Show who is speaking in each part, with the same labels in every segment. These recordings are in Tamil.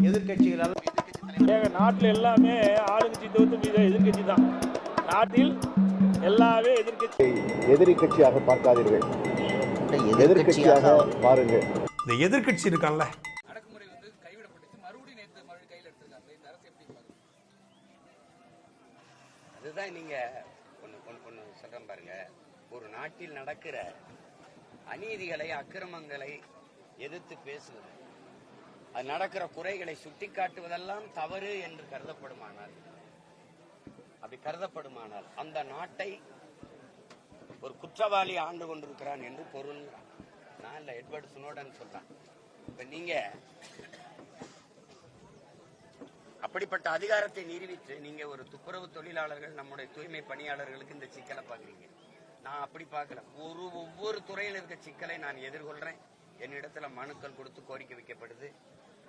Speaker 1: எதிர்கட்சிகளால்
Speaker 2: நாட்டில் எல்லாமே ஆளுங்கட்சி தவிர்த்து எதிர்கட்சி தான். நாட்டில் எல்லாமே எதிர்கட்சி.
Speaker 3: எதிரி கட்சியாக பார்க்காதீர்கள், எதிர்கட்சியாக பாருங்கள்.
Speaker 4: இந்த எதிர்கட்சி இருக்கான்ல,
Speaker 5: அடக்குமுறை கைவிடப்பட்டுச்சு, மறுபடியும் நேற்று கையில் எடுத்திருக்காங்க. இந்த அரசு எப்படி பாருங்க?
Speaker 6: அதுதான் நீங்க ஒன்று சொல்றேன் பாருங்க. ஒரு நாட்டில் நடக்கிற அநீதிகளை, அக்கிரமங்களை எதிர்த்து பேசுவது, அது நடக்கிற குறைகளை சுட்டிக்காட்டுவதெல்லாம் தவறு என்று கருதப்படுமானால், அப்படி கருதப்படுமானால் அந்த நாட்டை ஒரு குற்றவாளி ஆண்டு கொண்டிருக்கிறான் என்று பொருள். நான் இல்ல, எட்வர்ட் ஸ்னோடன் சொல்றான். இப்ப நீங்க அப்படிப்பட்ட அதிகாரத்தை நிரூபித்து நீங்க ஒரு துப்புரவு தொழிலாளர்கள், நம்முடைய தூய்மை பணியாளர்களுக்கு இந்த சிக்கலை பாக்குறீங்க. நான் அப்படி பார்க்கல. ஒவ்வொரு துறையில் இருக்க சிக்கலை நான் எதிர்கொள்றேன். என்னிடத்துல மனுக்கள் கொடுத்து கோரிக்கை வைக்கப்படுது.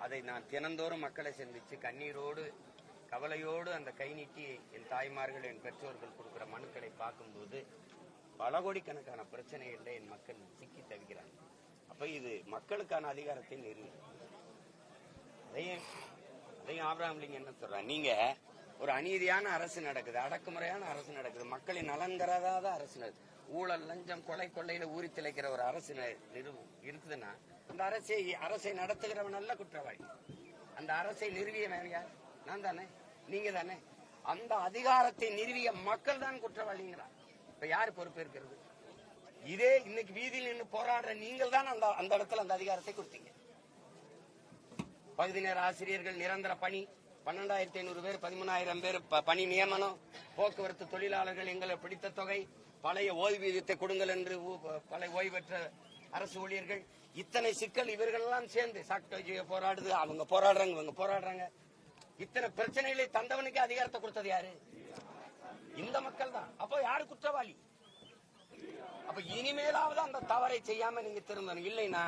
Speaker 6: அதை நான் தினந்தோறும் மக்களை சந்திச்சு கண்ணீரோடு, கவலையோடு அந்த கை நீட்டி என் தாய்மார்கள், என் பெற்றோர்கள் கொடுக்கிற மனுக்களை பார்க்கும்போது பல கோடிக்கணக்கான பிரச்சனைகள்ல என் மக்கள் சிக்கி தவிக்கிறாங்க. அப்ப இது மக்களுக்கான அதிகாரத்தை நிறுவி. அதையும் ஆபிரகாம் லிங்கன் என்ன சொல்றாங்க, நீங்க ஒரு அநீதியான அரசு நடக்குது, அடக்குமுறையான அரசு நடக்குது, மக்களின் நலன் தராத அரசு நடக்குது, ஊழல், லஞ்சம், கொள்ளையில ஊறி திளைக்கிற ஒரு அரசு இருக்குதுன்னா அந்த அரசை நடத்துகிறவன் நல்ல குற்றவாளி. அந்த அரசை நிறுவியவன் யார்? நான் தானே, நீங்க தானே. அந்த அதிகாரத்தை நிறுவிய மக்கள் தான் குற்றவாளிங்கிறார். இப்ப யாரு பொறுப்பேற்கிறது? இதே இன்னைக்கு வீதியில் நின்று போராடுற நீங்கள் தான் அந்த இடத்துல அந்த அதிகாரத்தை கொடுத்தீங்க. பகுதி நேர ஆசிரியர்கள் நிரந்தர பணி, 12,500 பேர், 13,000 பேர் பணி நியமனம், போக்குவரத்து தொழிலாளர்கள் எங்களை பிடித்த தொகை, பழைய ஓய்வூதியத்தை கொடுங்கள் என்று பழைய ஓய்வு பெற்ற அரசு ஊழியர்கள், இத்தனை சிக்கல் இவர்கள் எல்லாம் சேர்ந்து சாக்டோஜிய போராடுது, அவங்க போராடுறாங்க, இவங்க போராடுறாங்க. இத்தனை பிரச்சனைகளை தந்தவனுக்கு அதிகாரத்தை கொடுத்தது யாரு? இந்த மக்கள் தான். அப்போ யாரு குற்றவாளி? அப்ப இனிமேலாவது அந்த தவறை செய்யாம நீங்க திரும்பணும். இல்லைன்னா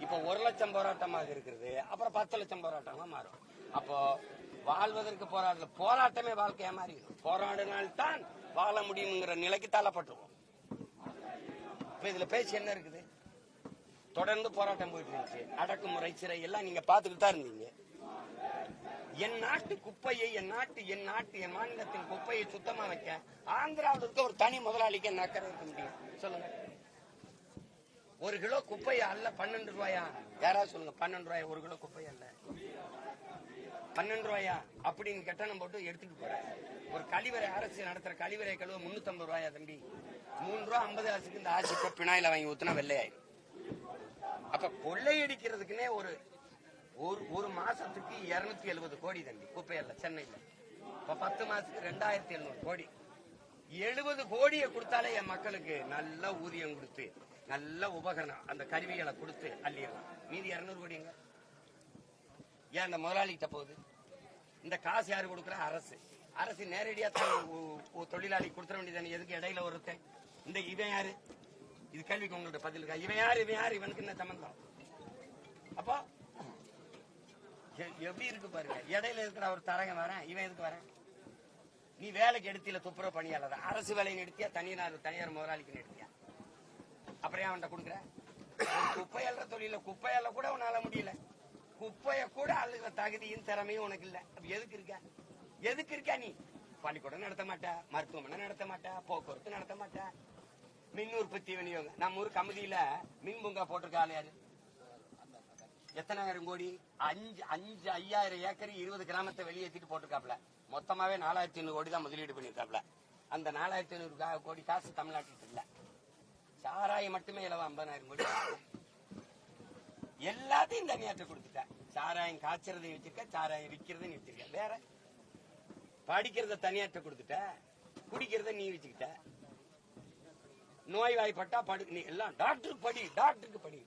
Speaker 6: இப்ப 1 லட்சம் போராட்டமாக இருக்கிறது, அப்புறம் 10 லட்சம் போராட்டமா மாறும். அப்போ வாழ்வதற்கு போராட்டமே வாழ்க்கையா மாறிடும். போராடினால்தான் வாழ முடியுங்கிற நிலைக்கு தள்ளப்பட்டுருவோம். இப்ப இதுல பேச்சு என்ன இருக்குது? தொடர்ந்து போராட்டம் போயிட்டு இருந்துச்சு, அடக்குமுறை, சிறை எல்லாம் நீங்க பாத்துக்கிட்டு தான் இருந்தீங்க. என் நாட்டு குப்பையை, என் மாநிலத்தின் குப்பையை சுத்தமா வைக்க ஆந்திராவில் இருக்க ஒரு தனி முதலாளிக்கு என்ன அக்கறை இருக்க முடியும்? சொல்லுங்க. 1 கிலோ குப்பையை அல்ல 12 ரூபாயா? யாராவது சொல்லுங்க. 12 ரூபாயா 1 கிலோ குப்பையா? அல்ல 12 ரூபாயா அப்படின்னு கட்டணம் போட்டு எடுத்துட்டு போற ஒரு கழிவறை, அரசு நடத்துற கழிவறை கழுவ 350 ரூபாயா தம்பி? 3 ரூபா 50 காசுக்கு இந்த ஆசிப்ப பினாயில வாங்கி ஊத்துனா வெள்ளையாயிரும். அப்ப கொள்ளையடிக்கிறதுக்குன்னே ஒரு மாசத்துக்கு 270 கோடி தம்பி குப்பையல்ல சென்னையில. இப்ப 10 மாசத்துக்கு 2,700 கோடி. 70 கோடியை கொடுத்தாலே என் மக்களுக்கு நல்ல ஊதியம் கொடுத்து, நல்ல உபகரணம், அந்த கருவிகளை கொடுத்து அள்ளிடலாம். மீதி 200 கோடிங்க ஏன் அந்த முதலாளிகிட்ட போகுது? இந்த காசு யாரு கொடுக்குற? அரசு நேரடியா தொழிலாளி கொடுத்துட வேண்டியது. எதுக்கு இடையில ஒருத்தன்? இந்த இவன் யாரு? இது கேள்விக்கு உங்கள்ட்ட பதில் இருக்கா? இவன் யாரு? இவனுக்கு என்ன சம்பந்தம்? அப்போ எப்படி இருக்கு பாருங்க. இடையில இருக்கிற ஒரு தரங்க வரேன், இவன் எதுக்கு வரேன்? நீ வேலைக்கு எடுத்தில துப்புரவு பணியாளர், அரசு வேலையை எடுத்தியா, தனியார் முதலாளிக்கு எடுத்தியா? அப்புறம் அவன்கிட்ட கொடுக்குற குப்பையல்ற தொழில குப்பையல்ல கூட உன்னால முடியல. குப்பைய கூட அள்ளுகிற தகுதியும் திறமையும் உனக்கு இல்ல. எதுக்கு இருக்கா நீ? பள்ளிக்கூடம் நடத்த மாட்டா, மருத்துவமனை நடத்த மாட்டா, போக்குவரத்து நடத்த மாட்டா, மின் உற்பத்தி விநியோகம். நம்ம ஊர் கமிதியில மின் பூங்கா போட்டிருக்காள் யாரு? எத்தனை ஆயிரம் கோடி? 5,000 ஏக்கர் 20 கிராமத்தை வெளியேற்றிட்டு போட்டிருக்காப்ல. மொத்தமாவே 4,500 கோடி தான் முதலீடு பண்ணிருக்காப்ல. அந்த 4,500 கோடி காசு தமிழ்நாட்டுக்கு இல்ல. சாராயம் மட்டுமே இலவ 50,000 கோடி. எல்லாத்தையும் தனியாற்ற கொடுத்துட்ட. சாராயம் காய்ச்சறதை வச்சிருக்க, சாராயம் விற்கிறத நீ வச்சிருக்க. வேற படிக்கிறத தனியாற்ற கொடுத்துட்ட, குடிக்கிறத நீ வச்சுக்கிட்ட. நோய் வாய்ப்பட்டா நீ எல்லாம் டாக்டருக்கு படி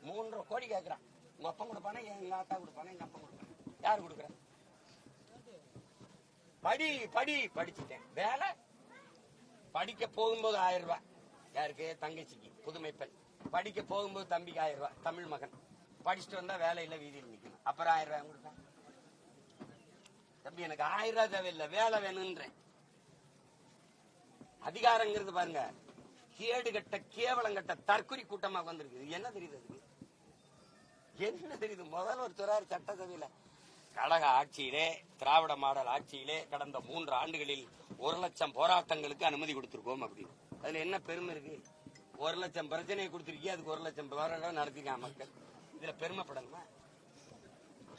Speaker 6: 3.5 கோடி கேட்கறான். உங்க அப்பா கொடுப்பானே, எங்க ஆத்தா கொடுப்பானே, எங்க அப்பா கொடுப்பானே, யாரு கொடுக்குற? படிச்சுட்டேன். வேலை படிக்க போகும்போது 1000 ரூபாய் யாருக்கு? தங்கச்சிக்கு, புதுமை பெண். படிக்க போகும்போது தம்பிக்கு 1000 ரூபாய், தமிழ் மகன். படிச்சுட்டு வந்தா வேலை இல்ல, வீதியில் நிக்கணும். அப்புறம் 1000 ரூபாய் கொடுப்பேன். தம்பி எனக்கு 1000 ரூபாய் தேவையில்லை, வேலை வேணும்ன்றேன். அதிகாரங்கிறது பாருங்க, கேடு கட்ட, கேவலம் கட்ட, தற்கொலை கூட்டமாக வந்திருக்கு. என்ன தெரியுது? அதுக்கு என்ன தெரியுது? முதல்ல ஒரு துறார் சட்டசபையில கழக ஆட்சியிலே, திராவிட மாடல் ஆட்சியிலே கடந்த 3 ஆண்டுகளில் 1 லட்சம் போராட்டங்களுக்கு அனுமதி கொடுத்திருக்கோம் அப்படின்னு. அதுல என்ன பெருமை இருக்கு? 1 லட்சம் பிரச்சனையை கொடுத்திருக்கீங்க, அதுக்கு 1 லட்சம் போராட்டம் நடத்திருக்காங்க மக்கள். இதுல பெருமைப்படணுமா?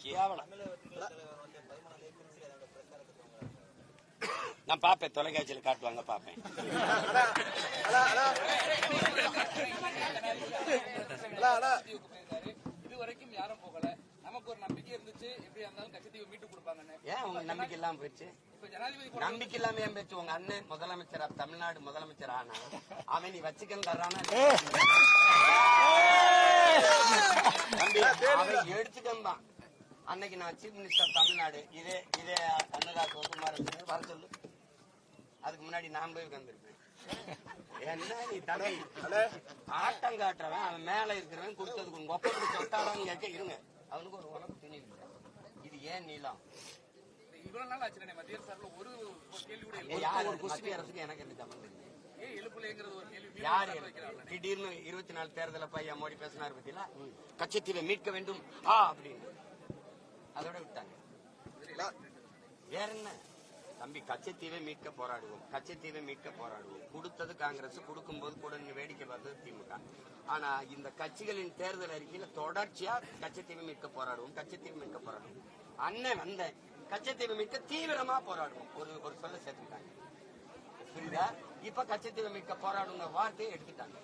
Speaker 6: கேவலம். நான் பாப்பேன், தொலைக்காட்சியில் காட்டுவாங்க, பாப்பேன்.
Speaker 5: இதுவரைக்கும் யாரும் போகல. நமக்கு ஒரு நம்பிக்கை இருந்துச்சு, எப்படி இருந்தாலும் கச்சத்தீவை மீட்டு கொடுப்பாங்கன்னு.
Speaker 6: ஏன் உங்க நம்பிக்கை இல்லாம போயிடுச்சு?
Speaker 5: இப்ப ஜனாதிபதி
Speaker 6: நம்பிக்கை இல்லாம ஏன் போயிடுச்சு? உங்க அண்ணன் முதலமைச்சரா, தமிழ்நாடு முதலமைச்சர் ஆனா அவன் நீ வச்சுக்கன்னு தர்றானா? அவன் எடுத்துக்கந்தான். அன்னைக்கு நான் சீஃப் மினிஸ்டர் தமிழ்நாடு, இதே அன்னதாஸ் குமார் வர சொல்லு. அதுக்கு முன்னாடி நான் போய் உட்கார்ந்துருப்பேன். என்ன நீ தம்பி ஆட்டம் காட்டுறவன், அவன் மேல இருக்கிறவன் கொடுத்ததுக்கு உங்க ஒப்பந்தம் சொத்தாடான்னு கேட்க இருங்க. அவனுக்கு ஒரு உனக்கு துணி இல்லை. இது ஏன் நீளம்?
Speaker 5: இவ்வளவு நாள் ஆச்சு மத்திய அரசு ஒரு கேள்வி கூட
Speaker 6: யாரு மத்திய அரசுக்கு எனக்கு என்ன சம்பந்தம்?
Speaker 5: எழுப்புலேங்கிறது ஒரு கேள்வி.
Speaker 6: யாரு திடீர்னு 24 தேர்தல பையன் மோடி பேசினார் பத்தியா, கச்சத்தீவை மீட்க வேண்டும் அப்படின்னு அதோட விட்டாங்க. வேற என்ன தம்பி? கச்சத்தீவை மீட்க போராடுவோம், கச்சத்தீவை மீட்க போராடுவோம். கொடுத்தது காங்கிரஸ், கொடுக்கும்போது கூட வேடிக்கை பார்த்தது திமுக. ஆனா இந்த கட்சிகளின் தேர்தல் அறிக்கையில தொடர்ச்சியா கச்சத்தீவை மீட்க போராடுவோம், கச்சத்தீவை மீட்க போராடுவோம். அண்ணன் வந்த கச்சத்தீவை மீட்க தீவிரமா போராடுவோம் ஒரு சொல்ல சேர்த்துட்டாங்க. புரியுதா? இப்ப கச்சத்தீவை மீட்க போராடுங்க வார்த்தையை எடுத்துட்டாங்க.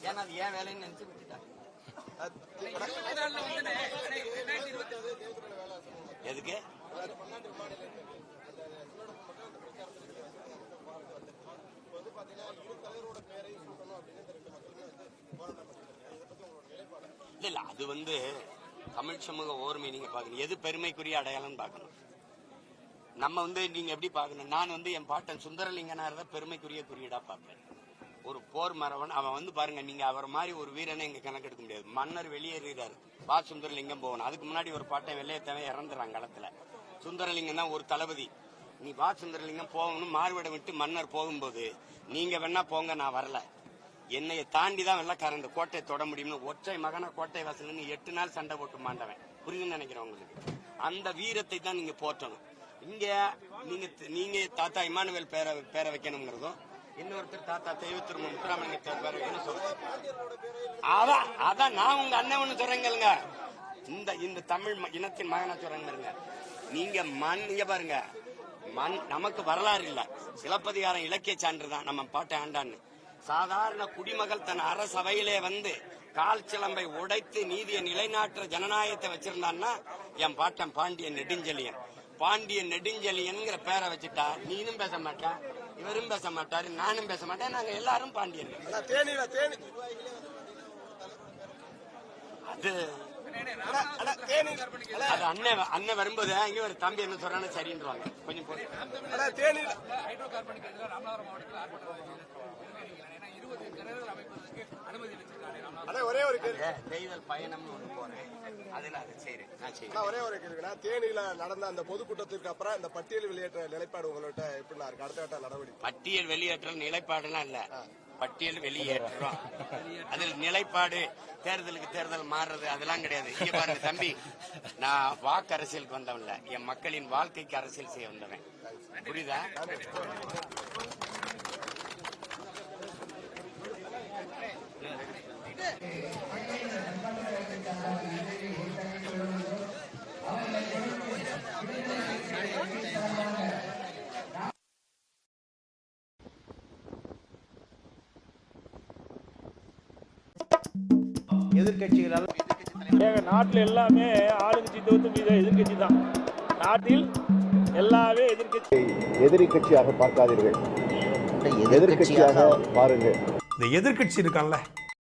Speaker 6: ஏன்னா அது ஏன் வேலைன்னு நினைச்சு விட்டுட்டாங்க. எதுக்கு? இல்ல அது தமிழ் சமூக ஓர்மை நீங்க பாக்கணும். எது பெருமைக்குரிய அடையாளம் பாக்கணும். நம்ம நீங்க எப்படி பாக்கணும்? நான் என் பாட்டன் சுந்தரலிங்கனார் தான் பெருமைக்குரிய குறியீடா பார்ப்பேன். ஒரு போர் மரவன் அவன் பாருங்க, நீங்க அவர் மாதிரி ஒரு வீரனை இங்க கணக்கெடுக்க முடியாது. மன்னர் வெளியேறாரு, வா சுந்தரலிங்கம் போகணும். அதுக்கு முன்னாடி ஒரு பாட்டன் வெள்ளையத்தவன் இறந்துறாங்க களத்துல. சுந்தரலிங்கம் தான் ஒரு தளபதி. நீ வா சுந்தரலிங்கம் போகணும். மார்விடம் விட்டு மன்னர் போகும்போது நீங்க வேணா போங்க, நான் வரல, என்னைய தாண்டி தான் வெள்ளக்காரன் இந்த கோட்டையை தொட முடியும்னு ஒற்றை மகன கோட்டை வாசல் 8 நாள் சண்டை போட்டு மாண்டவன். புரியுதுன்னு நினைக்கிறேன் உங்களுக்கு. அந்த வீரத்தை தான் நீங்க போற்றணும். இங்க நீங்க தாத்தா இமானுவேல் பேரை வைக்கணுங்கிறதும், இன்னொருத்தர் தாத்தா தெய்வத்திரு முத்துராமலிங்க பேரை வைக்கணும் சொல்றேன். அதான் நான் உங்க அண்ணன் ஒண்ணு சொல்றேங்க. இந்த தமிழ் இனத்தின் மகனா சொல்றேங்க. நீங்க இங்க பாருங்க, நமக்கு வரலாறு இல்ல, சிலப்பதிகாரம் இலக்கிய சான்று தான் நம்ம பாட்டை ஆண்டான்னு. சாதாரண குடிமகள் தன் அரசவையிலே கால் சிலம்பை உடைத்து நீதியை நிலைநாட்டுற ஜனநாயகத்தை வச்சிருந்தான்னா என் பாட்டன் பாண்டியன் நெடுஞ்செழியன். பாண்டியன் நெடுஞ்செழியன்ங்கிற பேரை வச்சுட்டா நீனும் பேச மாட்டா, இவரும் பேச மாட்டாரு, நானும் பேச மாட்டேன், நாங்க எல்லாரும் பாண்டியன். அது அண்ணன் வரும்போது இங்க ஒரு தம்பி என்ன சொல்றான்னு சரின்றாங்க. கொஞ்சம்
Speaker 5: ஹைட்ரோ கார்பனுக்கு எதிராக ராமநாதபுரம் மாவட்டத்தில்
Speaker 1: ஒரே ஒரு
Speaker 6: தேர்தல் பயணம் ஒண்ணு போறேன். அதுல அது சரி.
Speaker 1: ஒரே ஒரு கேள்வினா, தேனியில நடந்த அந்த பொதுக்கூட்டத்திற்கு அப்புறம் இந்த பட்டியல் வெளியேற்ற நிலைப்பாடு உங்கள்கிட்ட எப்படி இருக்கு? அடுத்த கட்ட நடவடிக்கை?
Speaker 6: பட்டியல் வெளியேற்ற நிலைப்பாடுலாம் இல்ல, பட்டியல் வெளியேற்றோம். அதில் நிலைப்பாடு தேர்தலுக்கு தேர்தல் மாறுறது அதெல்லாம் கிடையாது. இங்க பாருங்க தம்பி, நான் வாக்கு அரசியலுக்கு வந்தவன்ல, என் மக்களின் வாழ்க்கைக்கு அரசியல் செய்ய வந்தவன். புரியுதா?
Speaker 3: எதிர்கட்சிகளால்
Speaker 2: நாட்டில் எல்லாமே ஆளுங்கட்சி தவிர்த்து எதிர்கட்சி தான். நாட்டில் எல்லாமே எதிர்கட்சி.
Speaker 3: எதிரி கட்சியாக பார்க்காதீர்கள், எதிர்கட்சியாக பாருங்கள்.
Speaker 4: இந்த எதிர்கட்சி இருக்கான்ல,